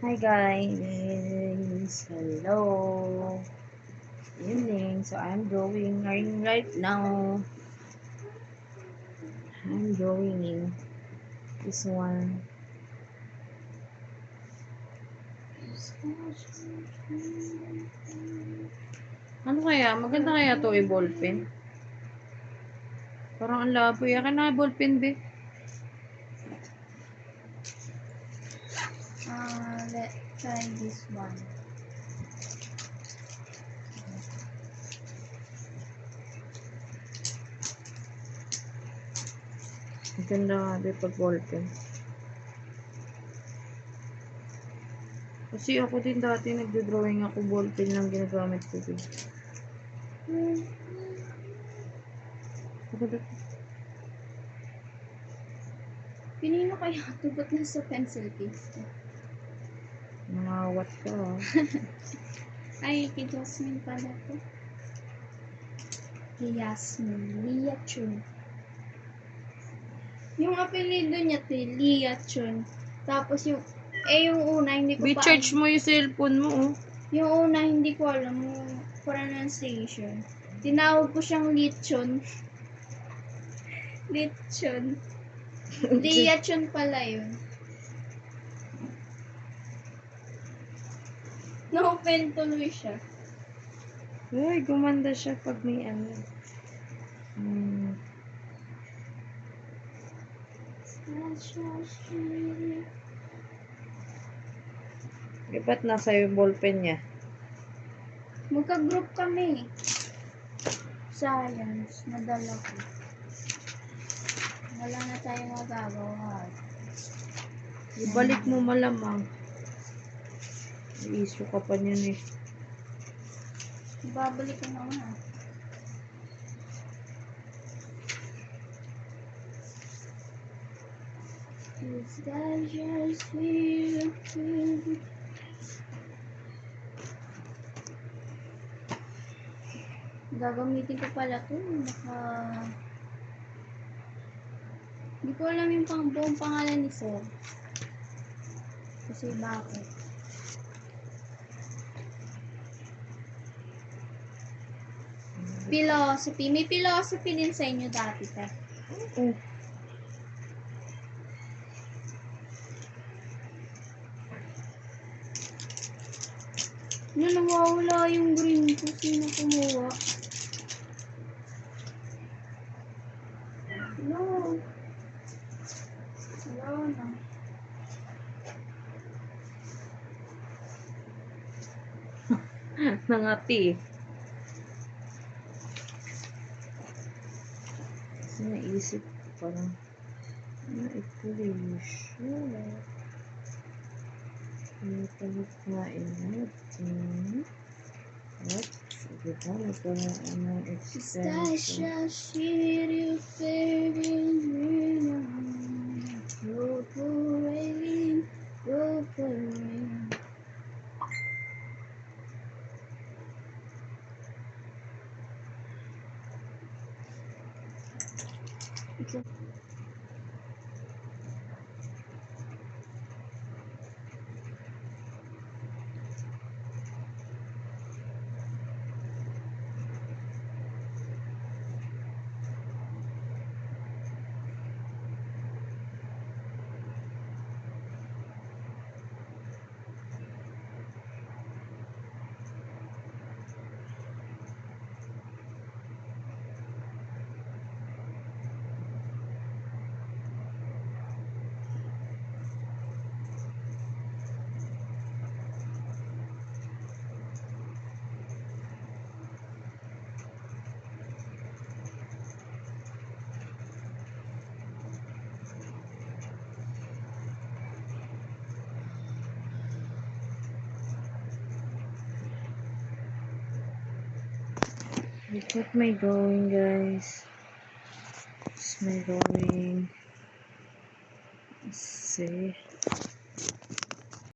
Hi guys, hello, evening. So I'm drawing right now. I'm drawing this one. Ano kaya? Maganda kaya to i-ballpen? Parang ang labo. Yakin na ballpen, be. Let's try this one. Maganda nga, be, pag ballpen. Kasi ako din dati nagdo-drawing ako, ballpen lang ginagamit ko, be. Pinino kaya ito? Ba't nasa pencil case ko? Mangawat ka, ha? Ay, kay Jasmine pala to. Kay Yasmin. Lia Chun. Yung apelido niya, Lia Chun. Tapos yung una, hindi ko pa Be-charge mo yung cellphone mo, oh. Yung una, hindi ko alam yung pronunciation. Tinawag ko siyang Lichon. Lichon. Lia Chun pala yun. Na-open tuloy siya. Uy, gumanda siya pag may ano. Eh, ba't nasa yung ballpen niya? Magka-group kami. Science. Nadala ko. Wala na tayong magagawa. Ibalik mo malamang. Iiso ka pa niyan eh. Babalik ko naman. This guy just feel. Gagamitin ko pala to. Hindi ko alam yung buong pangalan ni Sir. Kasi bakit? Philosophy. May philosophy din sa inyo dati, ta. Oo. Nawawala yung green ko. Sino kumuha? No. Wala na. Nangati eh. Kasi naisip ko parang ito eh. Sure. Pinapagod kain natin. At diba, nagkaroon ng extension. Your favorite go for rain, go for rain. Look at my drawing, guys. It's my drawing. Let's see.